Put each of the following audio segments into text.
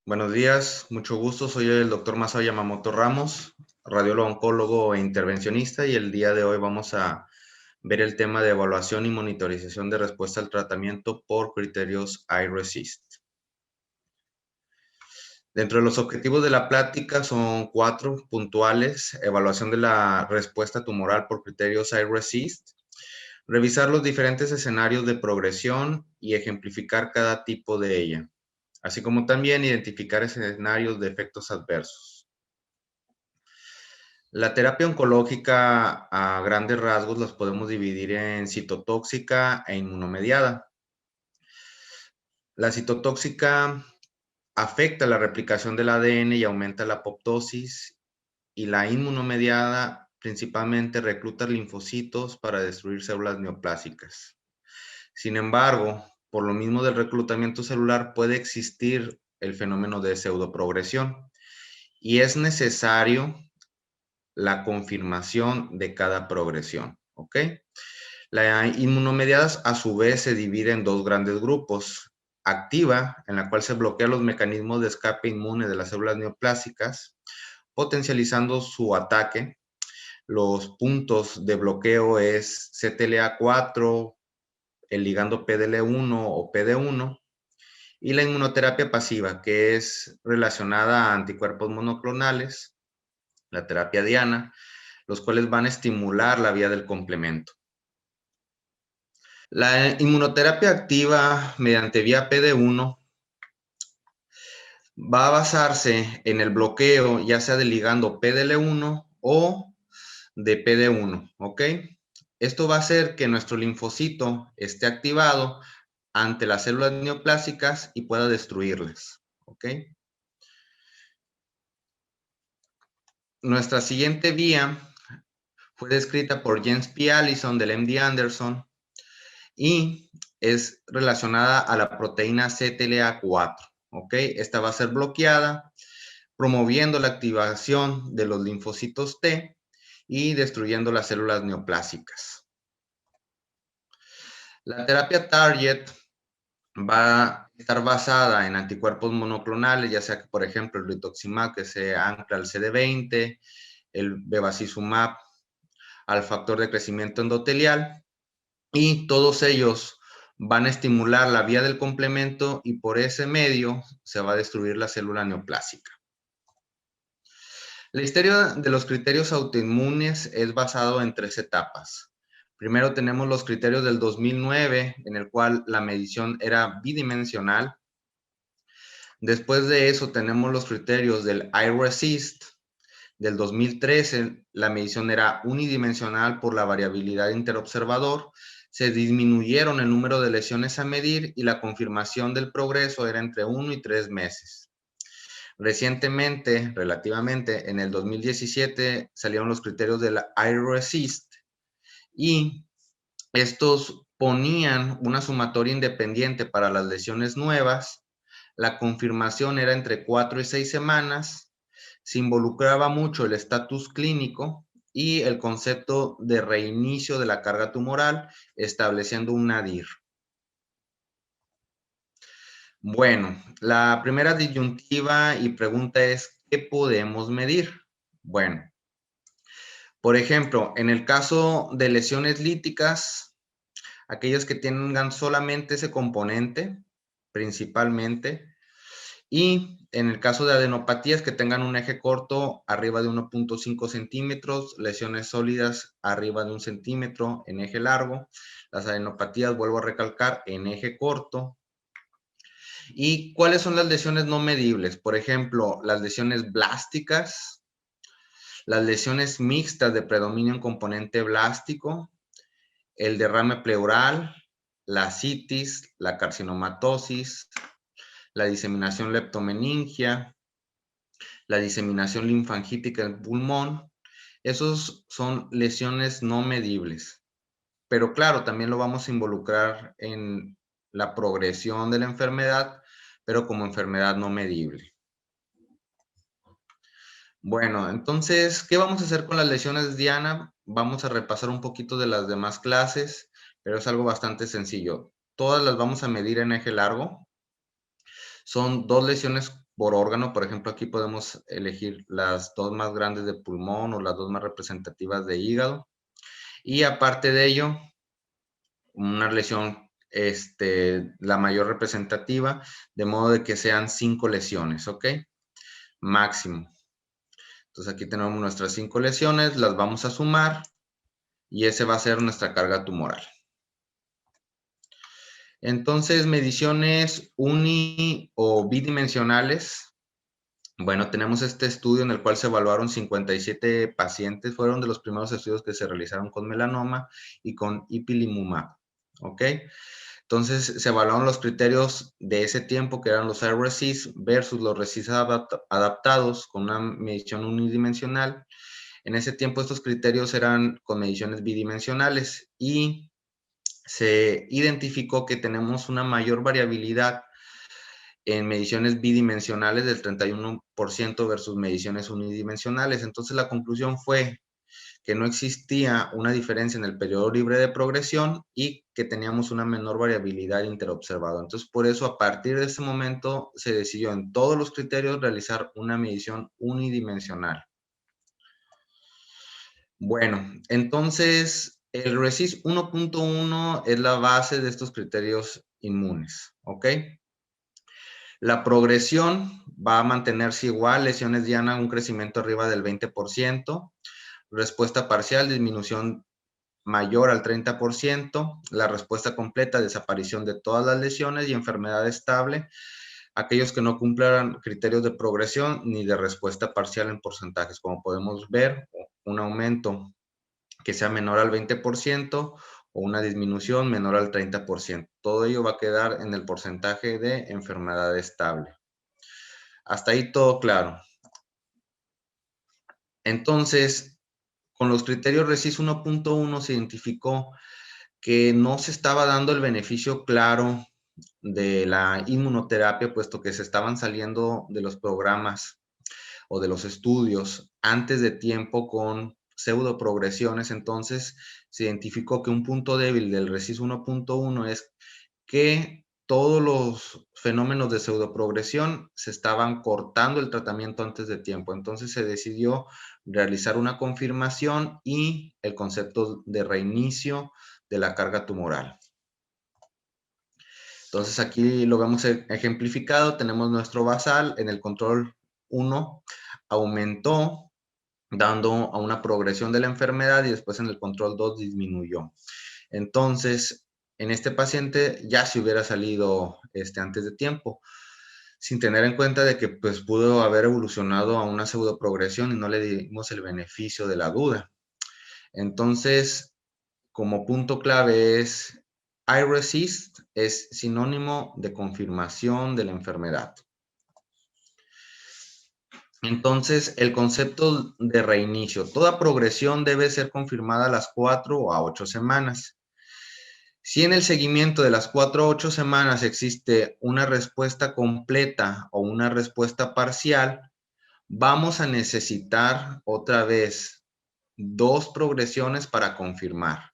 Buenos días, mucho gusto. Soy el doctor Masao Yamamoto Ramos, radiólogo oncólogo e intervencionista, y el día de hoy vamos a ver el tema de evaluación y monitorización de respuesta al tratamiento por criterios iRECIST. Dentro de los objetivos de la plática son 4 puntuales: evaluación de la respuesta tumoral por criterios iRECIST, revisar los diferentes escenarios de progresión y ejemplificar cada tipo de ella, así como también identificar escenarios de efectos adversos. La terapia oncológica, a grandes rasgos, las podemos dividir en citotóxica e inmunomediada. La citotóxica afecta la replicación del ADN y aumenta la apoptosis, y la inmunomediada principalmente recluta linfocitos para destruir células neoplásicas. Sin embargo, por lo mismo del reclutamiento celular, puede existir el fenómeno de pseudoprogresión y es necesario la confirmación de cada progresión, ¿ok? La inmunomediada a su vez se divide en dos grandes grupos: activa, en la cual se bloquean los mecanismos de escape inmune de las células neoplásicas, potencializando su ataque. Los puntos de bloqueo es CTLA4, el ligando PDL1 o PD1, y la inmunoterapia pasiva, que es relacionada a anticuerpos monoclonales, la terapia diana, los cuales van a estimular la vía del complemento. La inmunoterapia activa mediante vía PD1 va a basarse en el bloqueo ya sea del ligando PDL1 o de PD1, ¿ok? Esto va a hacer que nuestro linfocito esté activado ante las células neoplásicas y pueda destruirlas, ¿ok? Nuestra siguiente vía fue descrita por Jens P. Allison del MD Anderson y es relacionada a la proteína CTLA4, ¿ok? Esta va a ser bloqueada, promoviendo la activación de los linfocitos T y destruyendo las células neoplásicas. La terapia Target va a estar basada en anticuerpos monoclonales, ya sea que, por ejemplo, el rituximab, que se ancla al CD20, el bevacizumab al factor de crecimiento endotelial, y todos ellos van a estimular la vía del complemento y por ese medio se va a destruir la célula neoplásica. La historia de los criterios autoinmunes es basado en 3 etapas. Primero tenemos los criterios del 2009, en el cual la medición era bidimensional. Después de eso tenemos los criterios del iRECIST. Del 2013, la medición era unidimensional por la variabilidad interobservador. Se disminuyeron el número de lesiones a medir y la confirmación del progreso era entre 1 y 3 meses. Recientemente, relativamente, en el 2017, salieron los criterios de la iRECIST y estos ponían una sumatoria independiente para las lesiones nuevas. La confirmación era entre 4 y 6 semanas. Se involucraba mucho el estatus clínico y el concepto de reinicio de la carga tumoral, estableciendo un nadir. Bueno, la primera disyuntiva y pregunta es, ¿qué podemos medir? Bueno, por ejemplo, en el caso de lesiones líticas, aquellas que tengan solamente ese componente, principalmente, y en el caso de adenopatías que tengan un eje corto arriba de 1.5 centímetros, lesiones sólidas arriba de 1 centímetro en eje largo, las adenopatías, vuelvo a recalcar, en eje corto. ¿Y cuáles son las lesiones no medibles? Por ejemplo, las lesiones blásticas, las lesiones mixtas de predominio en componente blástico, el derrame pleural, la citis, la carcinomatosis, la diseminación leptomeningia, la diseminación linfangítica en pulmón. Esos son lesiones no medibles. Pero claro, también lo vamos a involucrar en la progresión de la enfermedad, pero como enfermedad no medible. Bueno, entonces, ¿qué vamos a hacer con las lesiones Diana? Vamos a repasar un poquito de las demás clases, pero es algo bastante sencillo. Todas las vamos a medir en eje largo. Son 2 lesiones por órgano. Por ejemplo, aquí podemos elegir las 2 más grandes de pulmón o las 2 más representativas de hígado. Y aparte de ello, una lesión, la mayor representativa, de modo de que sean 5 lesiones, ¿ok? Máximo. Entonces aquí tenemos nuestras 5 lesiones, las vamos a sumar y ese va a ser nuestra carga tumoral. Entonces, mediciones uni o bidimensionales. Bueno, tenemos este estudio en el cual se evaluaron 57 pacientes. Fueron de los primeros estudios que se realizaron con melanoma y con ipilimumab. ¿Ok? Entonces, se evaluaron los criterios de ese tiempo, que eran los iRECIST versus los RECIST adaptados con una medición unidimensional. En ese tiempo, estos criterios eran con mediciones bidimensionales y se identificó que tenemos una mayor variabilidad en mediciones bidimensionales del 31% versus mediciones unidimensionales. Entonces la conclusión fue que no existía una diferencia en el periodo libre de progresión y que teníamos una menor variabilidad interobservada. Entonces por eso a partir de ese momento se decidió en todos los criterios realizar una medición unidimensional. Bueno, entonces el RECIST 1.1 es la base de estos criterios inmunes, ¿ok? La progresión va a mantenerse igual, lesiones diana, un crecimiento arriba del 20%, respuesta parcial, disminución mayor al 30%, la respuesta completa, desaparición de todas las lesiones y enfermedad estable, aquellos que no cumplan criterios de progresión ni de respuesta parcial en porcentajes. Como podemos ver, un aumento que sea menor al 20% o una disminución menor al 30%. Todo ello va a quedar en el porcentaje de enfermedad estable. Hasta ahí todo claro. Entonces, con los criterios RECIST 1.1 se identificó que no se estaba dando el beneficio claro de la inmunoterapia, puesto que se estaban saliendo de los programas o de los estudios antes de tiempo con pseudoprogresiones. Entonces, se identificó que un punto débil del RECIST 1.1 es que todos los fenómenos de pseudoprogresión se estaban cortando el tratamiento antes de tiempo. Entonces se decidió realizar una confirmación y el concepto de reinicio de la carga tumoral. Entonces aquí lo vemos ejemplificado. Tenemos nuestro basal en el control 1, aumentó dando a una progresión de la enfermedad y después en el control 2 disminuyó. Entonces, en este paciente ya se hubiera salido antes de tiempo, sin tener en cuenta de que pues pudo haber evolucionado a una pseudoprogresión y no le dimos el beneficio de la duda. Entonces, como punto clave es iRECIST es sinónimo de confirmación de la enfermedad. Entonces, el concepto de reinicio. Toda progresión debe ser confirmada a las 4 a 8 semanas. Si en el seguimiento de las 4 a 8 semanas existe una respuesta completa o una respuesta parcial, vamos a necesitar otra vez 2 progresiones para confirmar.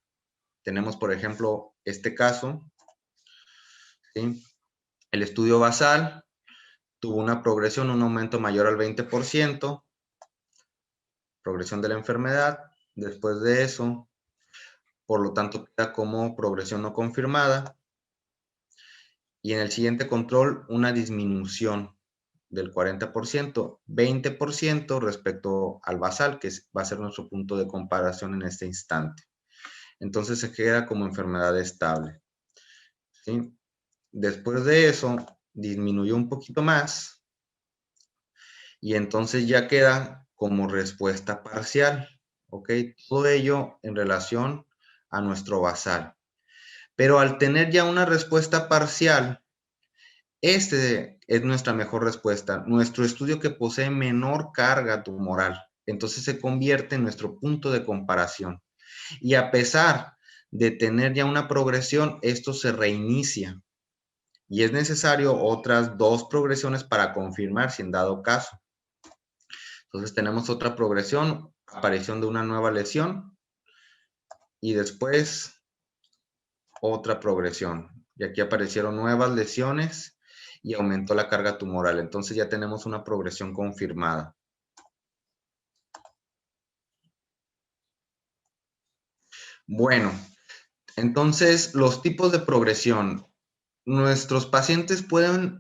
Tenemos, por ejemplo, este caso, ¿sí? El estudio basal tuvo una progresión, un aumento mayor al 20%, progresión de la enfermedad. Después de eso, por lo tanto, queda como progresión no confirmada. Y en el siguiente control, una disminución del 40%, 20% respecto al basal, que va a ser nuestro punto de comparación en este instante. Entonces se queda como enfermedad estable, ¿sí? Después de eso, disminuyó un poquito más y entonces ya queda como respuesta parcial, ¿ok? Todo ello en relación a nuestro basal. Pero al tener ya una respuesta parcial, es nuestra mejor respuesta, nuestro estudio que posee menor carga tumoral. Entonces se convierte en nuestro punto de comparación. Y a pesar de tener ya una progresión, esto se reinicia. Y es necesario otras 2 progresiones para confirmar si en dado caso. Entonces tenemos otra progresión, aparición de una nueva lesión y después otra progresión. Y aquí aparecieron nuevas lesiones y aumentó la carga tumoral. Entonces ya tenemos una progresión confirmada. Bueno, entonces los tipos de progresión. Nuestros pacientes pueden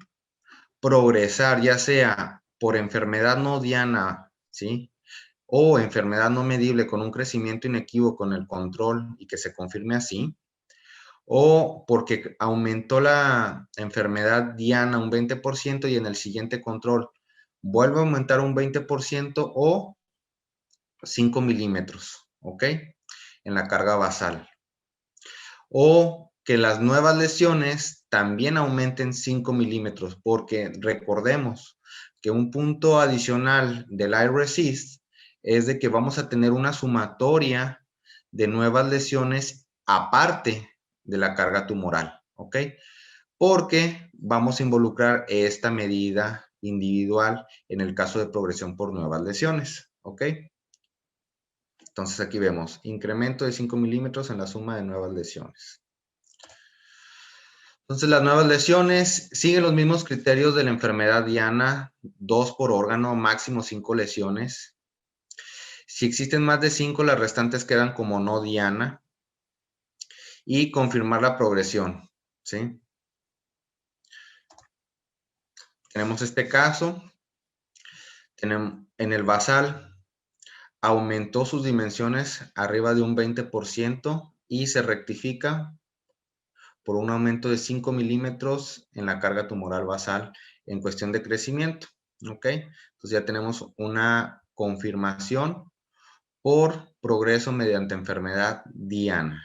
progresar ya sea por enfermedad no diana, ¿sí? O enfermedad no medible con un crecimiento inequívoco en el control y que se confirme así, o porque aumentó la enfermedad diana un 20% y en el siguiente control vuelve a aumentar un 20% o 5 milímetros, ¿ok? En la carga basal. O que las nuevas lesiones también aumenten 5 milímetros, porque recordemos que un punto adicional del iResist es de que vamos a tener una sumatoria de nuevas lesiones aparte de la carga tumoral, ¿ok? Porque vamos a involucrar esta medida individual en el caso de progresión por nuevas lesiones, ¿ok? Entonces aquí vemos incremento de 5 milímetros en la suma de nuevas lesiones. Entonces, las nuevas lesiones siguen los mismos criterios de la enfermedad diana, 2 por órgano, máximo 5 lesiones. Si existen más de 5, las restantes quedan como no diana. Y confirmar la progresión, ¿sí? Tenemos este caso. En el basal aumentó sus dimensiones arriba de un 20% y se rectifica por un aumento de 5 milímetros en la carga tumoral basal en cuestión de crecimiento, ¿ok? Entonces ya tenemos una confirmación por progreso mediante enfermedad diana.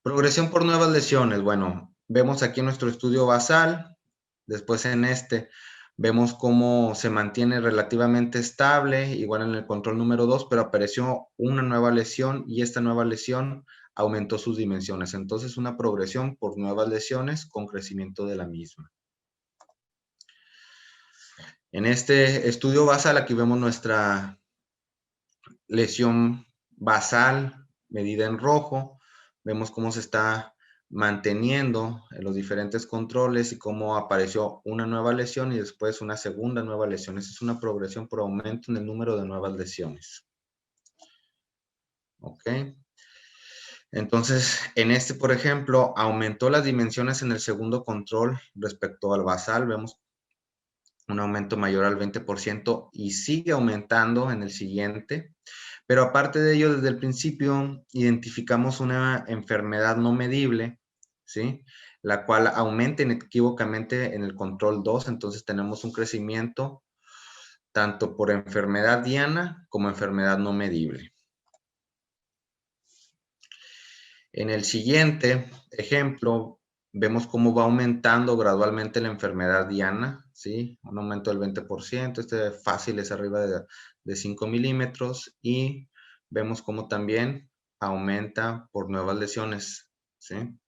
Progresión por nuevas lesiones. Bueno, vemos aquí nuestro estudio basal, después en este vemos cómo se mantiene relativamente estable, igual en el control número 2, pero apareció una nueva lesión y esta nueva lesión aumentó sus dimensiones. Entonces, una progresión por nuevas lesiones con crecimiento de la misma. En este estudio basal, aquí vemos nuestra lesión basal medida en rojo. Vemos cómo se está manteniendo en los diferentes controles y cómo apareció una nueva lesión y después una segunda nueva lesión. Esa es una progresión por aumento en el número de nuevas lesiones. ¿Ok? Entonces, en este, por ejemplo, aumentó las dimensiones en el segundo control respecto al basal. Vemos un aumento mayor al 20% y sigue aumentando en el siguiente. Pero aparte de ello, desde el principio identificamos una enfermedad no medible, ¿sí? La cual aumenta inequívocamente en el control 2, entonces tenemos un crecimiento tanto por enfermedad diana como enfermedad no medible. En el siguiente ejemplo, vemos cómo va aumentando gradualmente la enfermedad diana, ¿sí? Un aumento del 20%, este fácil es arriba de 5 milímetros y vemos cómo también aumenta por nuevas lesiones, ¿sí?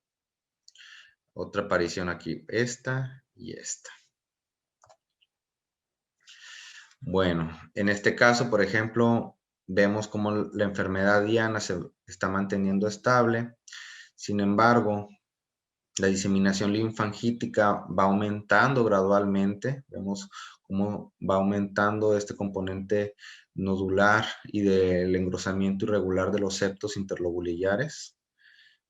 Otra aparición aquí, esta y esta. Bueno, en este caso, por ejemplo, vemos cómo la enfermedad diana se está manteniendo estable. Sin embargo, la diseminación linfangítica va aumentando gradualmente. Vemos cómo va aumentando este componente nodular y del engrosamiento irregular de los septos interlobulillares.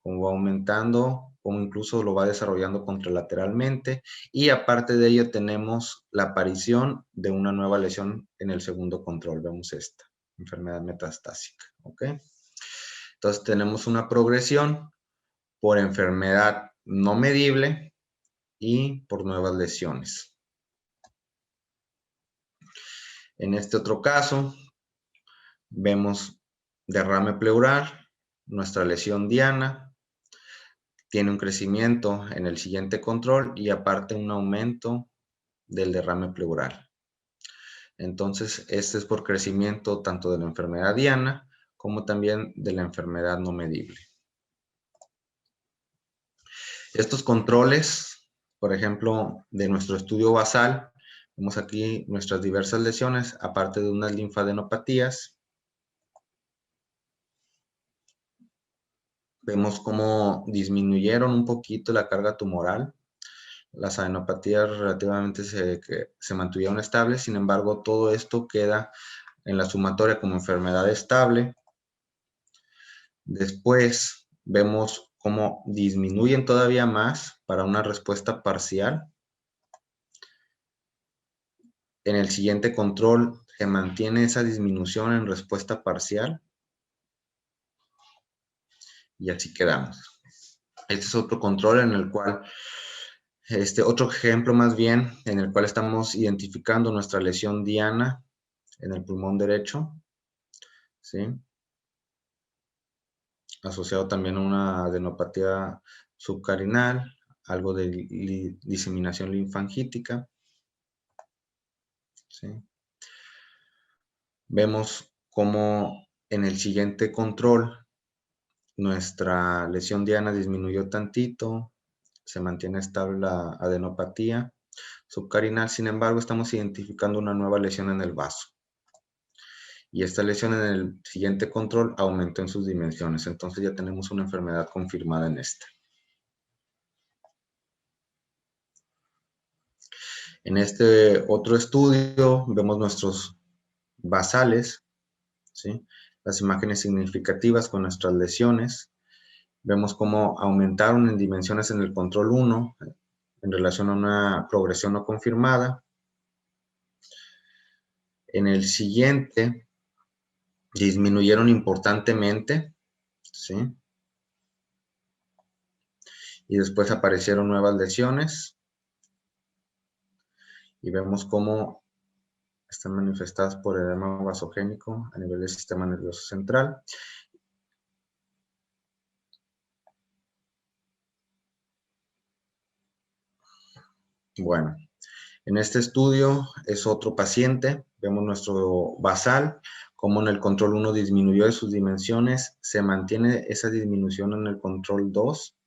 Cómo va aumentando, cómo incluso lo va desarrollando contralateralmente. Y aparte de ello tenemos la aparición de una nueva lesión en el segundo control. Vemos esta, enfermedad metastásica. ¿Ok? Entonces tenemos una progresión por enfermedad no medible y por nuevas lesiones. En este otro caso, vemos derrame pleural, nuestra lesión diana, tiene un crecimiento en el siguiente control y aparte un aumento del derrame pleural. Entonces, este es por crecimiento tanto de la enfermedad diana como también de la enfermedad no medible. Estos controles, por ejemplo, de nuestro estudio basal, vemos aquí nuestras diversas lesiones, aparte de unas linfadenopatías. Vemos cómo disminuyeron un poquito la carga tumoral. las adenopatías relativamente se mantuvieron estables. Sin embargo, todo esto queda en la sumatoria como enfermedad estable. Después vemos cómo disminuyen todavía más para una respuesta parcial. En el siguiente control se mantiene esa disminución en respuesta parcial. Y así quedamos. Este es otro control en el cual, otro ejemplo más bien, en el cual estamos identificando nuestra lesión diana en el pulmón derecho, ¿sí? Asociado también a una adenopatía subcarinal, algo de diseminación linfangítica, ¿sí? Vemos cómo en el siguiente control nuestra lesión diana disminuyó tantito, se mantiene estable la adenopatía subcarinal. Sin embargo, estamos identificando una nueva lesión en el vaso. Y esta lesión en el siguiente control aumentó en sus dimensiones. Entonces ya tenemos una enfermedad confirmada en esta. En este otro estudio vemos nuestros basales, ¿sí? Las imágenes significativas con nuestras lesiones. Vemos cómo aumentaron en dimensiones en el control 1 en relación a una progresión no confirmada. En el siguiente disminuyeron importantemente, ¿sí? Y después aparecieron nuevas lesiones y vemos cómo están manifestadas por edema vasogénico a nivel del sistema nervioso central. Bueno, en este estudio es otro paciente, vemos nuestro basal, como en el control 1 disminuyó de sus dimensiones, se mantiene esa disminución en el control 2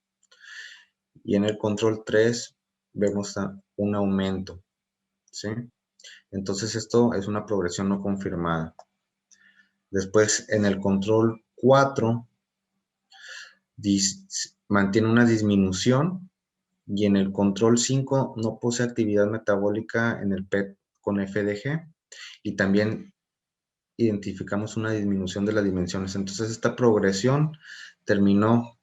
y en el control 3 vemos un aumento, ¿sí? Entonces esto es una progresión no confirmada. Después en el control 4 mantiene una disminución y en el control 5 no posee actividad metabólica en el PET con FDG y también identificamos una disminución de las dimensiones. Entonces esta progresión terminó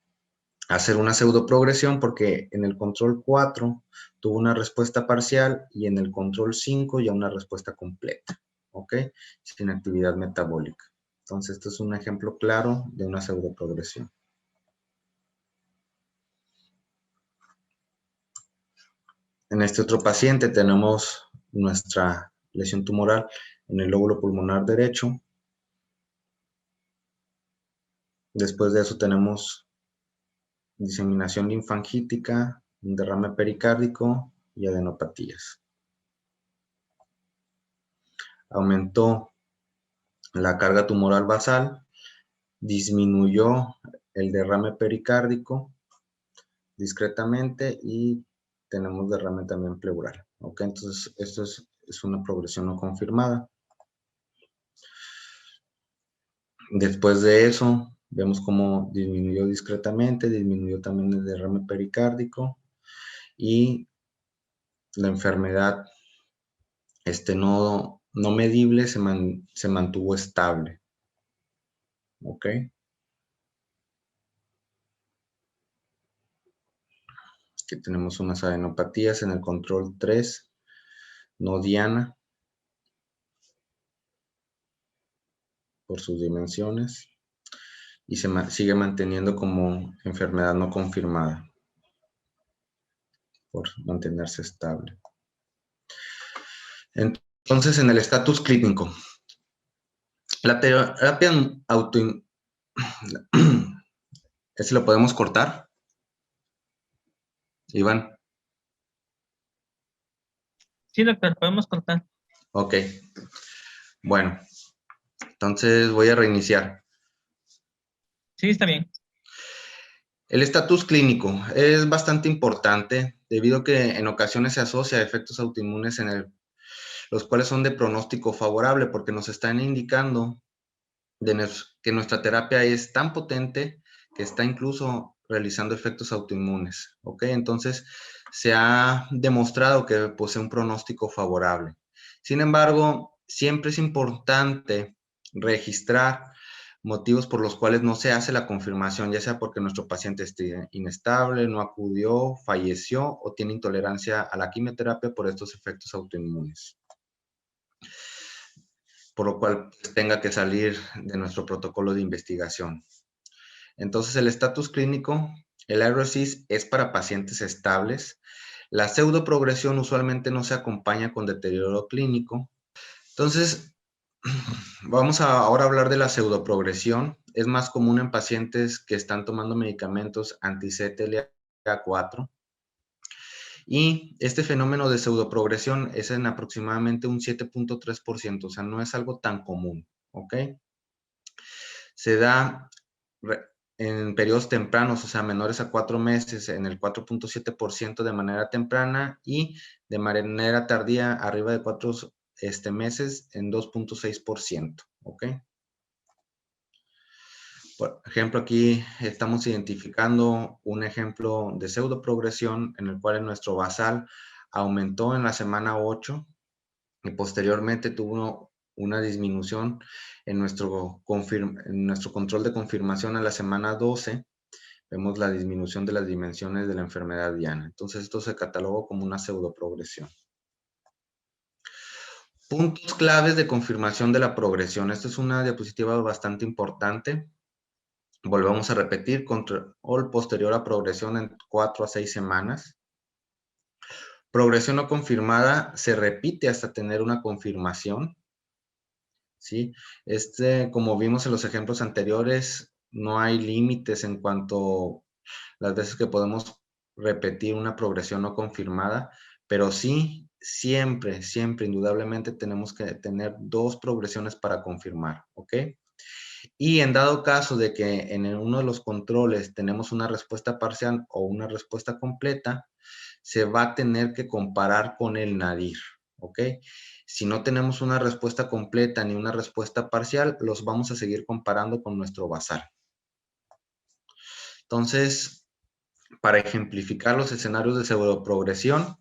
a ser una pseudoprogresión porque en el control 4 tuvo una respuesta parcial y en el control 5 ya una respuesta completa, ¿ok? Sin actividad metabólica. Entonces esto es un ejemplo claro de una pseudoprogresión. En este otro paciente tenemos nuestra lesión tumoral en el lóbulo pulmonar derecho. Después de eso tenemos diseminación linfangítica, un derrame pericárdico y adenopatías. Aumentó la carga tumoral basal, disminuyó el derrame pericárdico discretamente y tenemos derrame también pleural. ¿Ok? Entonces, esto es una progresión no confirmada. Después de eso, vemos cómo disminuyó discretamente, disminuyó también el derrame pericárdico y la enfermedad no medible se mantuvo estable. ¿Ok? Aquí tenemos unas adenopatías en el control 3, no diana, por sus dimensiones, y se sigue manteniendo como enfermedad no confirmada, por mantenerse estable. Entonces, en el estatus clínico, la terapia autoinmune, ¿ese lo podemos cortar? Iván. Sí, doctor, podemos cortar. Ok. Bueno, entonces voy a reiniciar. Sí, está bien. El estatus clínico es bastante importante debido a que en ocasiones se asocia a efectos autoinmunes los cuales son de pronóstico favorable porque nos están indicando que nuestra terapia es tan potente que está incluso realizando efectos autoinmunes. ¿Ok? Entonces, se ha demostrado que posee un pronóstico favorable. Sin embargo, siempre es importante registrar motivos por los cuales no se hace la confirmación, ya sea porque nuestro paciente esté inestable, no acudió, falleció o tiene intolerancia a la quimioterapia por estos efectos autoinmunes, por lo cual tenga que salir de nuestro protocolo de investigación. Entonces, el estatus clínico, el RCIS es para pacientes estables. La pseudoprogresión usualmente no se acompaña con deterioro clínico. Entonces, vamos a ahora hablar de la pseudoprogresión. Es más común en pacientes que están tomando medicamentos anti-CTLA-4. Y este fenómeno de pseudoprogresión es en aproximadamente un 7.3%, o sea, no es algo tan común, ¿ok? Se da en periodos tempranos, o sea, menores a 4 meses, en el 4.7% de manera temprana y de manera tardía, arriba de 4 meses, en 2.6%, ¿ok? Por ejemplo, aquí estamos identificando un ejemplo de pseudoprogresión en el cual nuestro basal aumentó en la semana 8 y posteriormente tuvo una disminución en nuestro control de confirmación a la semana 12. Vemos la disminución de las dimensiones de la enfermedad diana. Entonces, esto se catalogó como una pseudoprogresión. Puntos claves de confirmación de la progresión. Esta es una diapositiva bastante importante. Volvemos a repetir, control posterior a progresión en 4 a 6 semanas. Progresión no confirmada se repite hasta tener una confirmación, ¿sí? Como vimos en los ejemplos anteriores, no hay límites en cuanto a las veces que podemos repetir una progresión no confirmada, pero sí, siempre, indudablemente tenemos que tener 2 progresiones para confirmar, ¿ok? Y en dado caso de que en uno de los controles tenemos una respuesta parcial o una respuesta completa, se va a tener que comparar con el nadir, ¿ok? Si no tenemos una respuesta completa ni una respuesta parcial, los vamos a seguir comparando con nuestro basal. Entonces, para ejemplificar los escenarios de pseudoprogresión,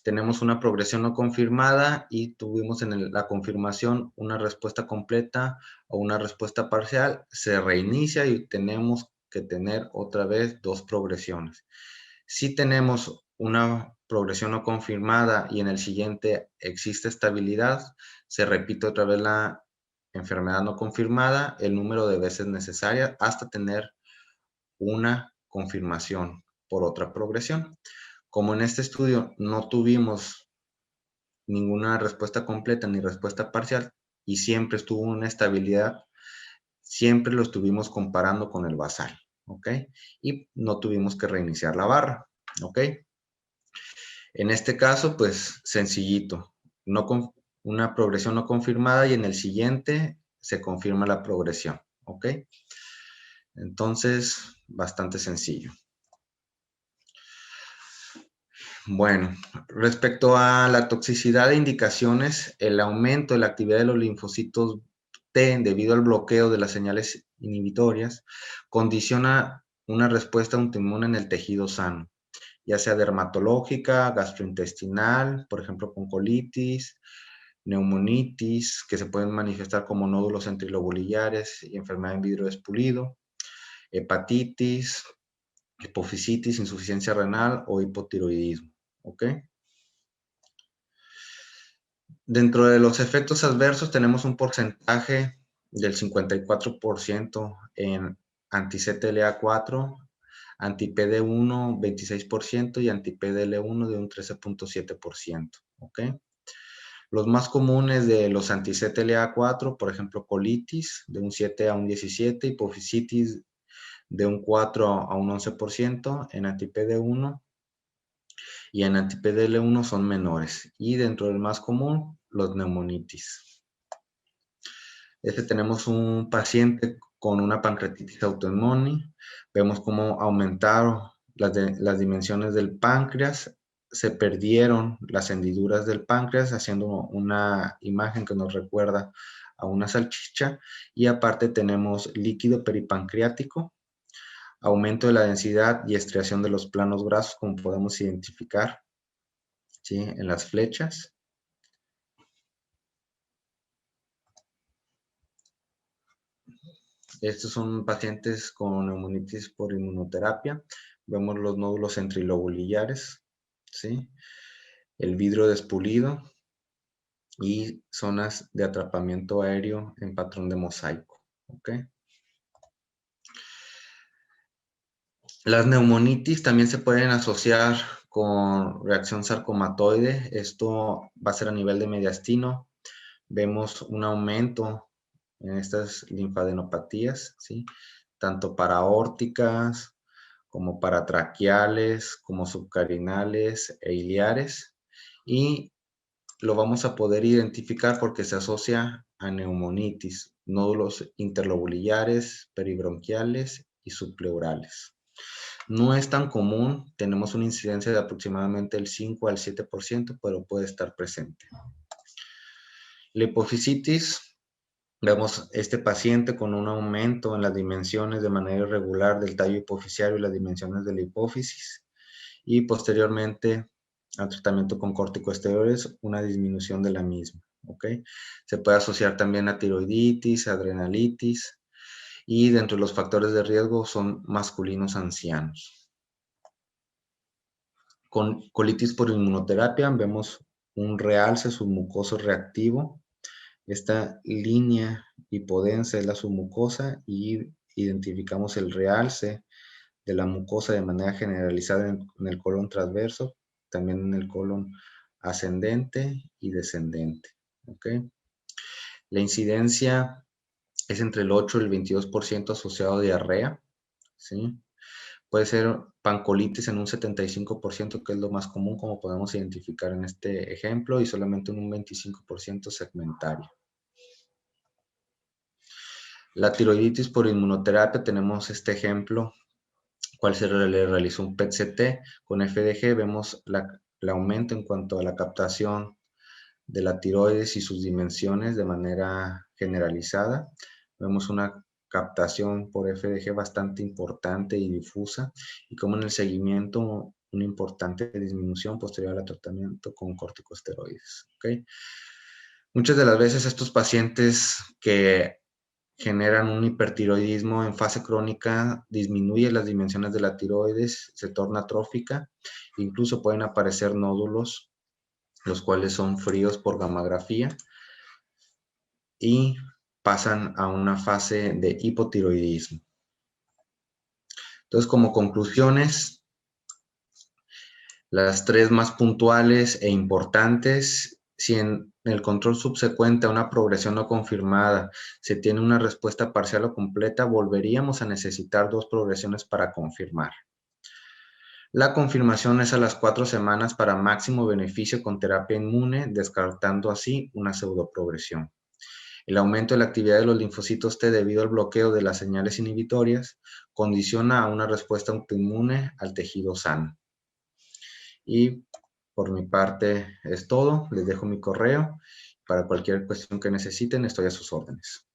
tenemos una progresión no confirmada y tuvimos en la confirmación una respuesta completa o una respuesta parcial, se reinicia y tenemos que tener otra vez 2 progresiones. Si tenemos una progresión no confirmada y en el siguiente existe estabilidad, se repite otra vez la enfermedad no confirmada, el número de veces necesaria hasta tener una confirmación por otra progresión. Como en este estudio no tuvimos ninguna respuesta completa ni respuesta parcial y siempre estuvo una estabilidad, siempre lo estuvimos comparando con el basal, ¿ok? Y no tuvimos que reiniciar la barra, ¿ok? En este caso, pues sencillito, una progresión no confirmada y en el siguiente se confirma la progresión, ¿ok? Entonces, bastante sencillo. Bueno, respecto a la toxicidad de indicaciones, el aumento de la actividad de los linfocitos T debido al bloqueo de las señales inhibitorias condiciona una respuesta autoinmune en el tejido sano, ya sea dermatológica, gastrointestinal, por ejemplo con colitis, neumonitis, que se pueden manifestar como nódulos centrilobulariares y enfermedad en vidrio despulido, hepatitis, hipofisitis, insuficiencia renal o hipotiroidismo. ¿Ok? Dentro de los efectos adversos tenemos un porcentaje del 54% en anti-CTLA-4, anti-PD1 26% y anti-PDL1 de un 13.7%. ¿Ok? Los más comunes de los anti-CTLA-4, por ejemplo, colitis de un 7 a un 17, hipofisitis de un 4 a un 11% en anti-PD1 y en anti-PDL1 son menores. Y dentro del más común, los neumonitis. Tenemos un paciente con una pancreatitis autoinmune. Vemos cómo aumentaron las dimensiones del páncreas. Se perdieron las hendiduras del páncreas, haciendo una imagen que nos recuerda a una salchicha. Y aparte tenemos líquido peripancreático. aumento de la densidad y estriación de los planos grasos, como podemos identificar, ¿sí?, en las flechas. Estos son pacientes con neumonitis por inmunoterapia. Vemos los nódulos centrilobulillares, ¿sí?, el vidrio despulido y zonas de atrapamiento aéreo en patrón de mosaico. ¿Ok? Las neumonitis también se pueden asociar con reacción sarcomatoide. Esto va a ser a nivel de mediastino. Vemos un aumento en estas linfadenopatías, ¿sí?, tanto para aórticas como para traqueales, como subcarinales e iliares. Y lo vamos a poder identificar porque se asocia a neumonitis, nódulos interlobulillares, peribronquiales y subpleurales. No es tan común, tenemos una incidencia de aproximadamente el 5 al 7%, pero puede estar presente. La hipofisitis, vemos este paciente con un aumento en las dimensiones de manera irregular del tallo hipofisiario y las dimensiones de la hipófisis, y posteriormente al tratamiento con corticosteroides, una disminución de la misma. ¿Ok? Se puede asociar también a tiroiditis, adrenalitis, y dentro de los factores de riesgo son masculinos ancianos. Con colitis por inmunoterapia vemos un realce submucoso reactivo. Esta línea hipodensa es la submucosa y identificamos el realce de la mucosa de manera generalizada en el colon transverso, también en el colon ascendente y descendente. ¿Ok? La incidencia es entre el 8 y el 22% asociado a diarrea, ¿sí? Puede ser pancolitis en un 75%, que es lo más común, como podemos identificar en este ejemplo, y solamente en un 25% segmentario. La tiroiditis por inmunoterapia, tenemos este ejemplo, cual se le realizó un PET-CT con FDG. Vemos el aumento en cuanto a la captación de la tiroides y sus dimensiones de manera generalizada. Vemos una captación por FDG bastante importante y difusa, y como en el seguimiento una importante disminución posterior al tratamiento con corticosteroides. ¿Okay? Muchas de las veces estos pacientes que generan un hipertiroidismo en fase crónica disminuyen las dimensiones de la tiroides, se torna atrófica, incluso pueden aparecer nódulos, los cuales son fríos por gammagrafía, y pasan a una fase de hipotiroidismo. Entonces, como conclusiones, las tres más puntuales e importantes: si en el control subsecuente a una progresión no confirmada se tiene una respuesta parcial o completa, volveríamos a necesitar 2 progresiones para confirmar. La confirmación es a las 4 semanas para máximo beneficio con terapia inmune, descartando así una pseudoprogresión. El aumento de la actividad de los linfocitos T debido al bloqueo de las señales inhibitorias condiciona a una respuesta autoinmune al tejido sano. Y por mi parte es todo. Les dejo mi correo. Para cualquier cuestión que necesiten, estoy a sus órdenes.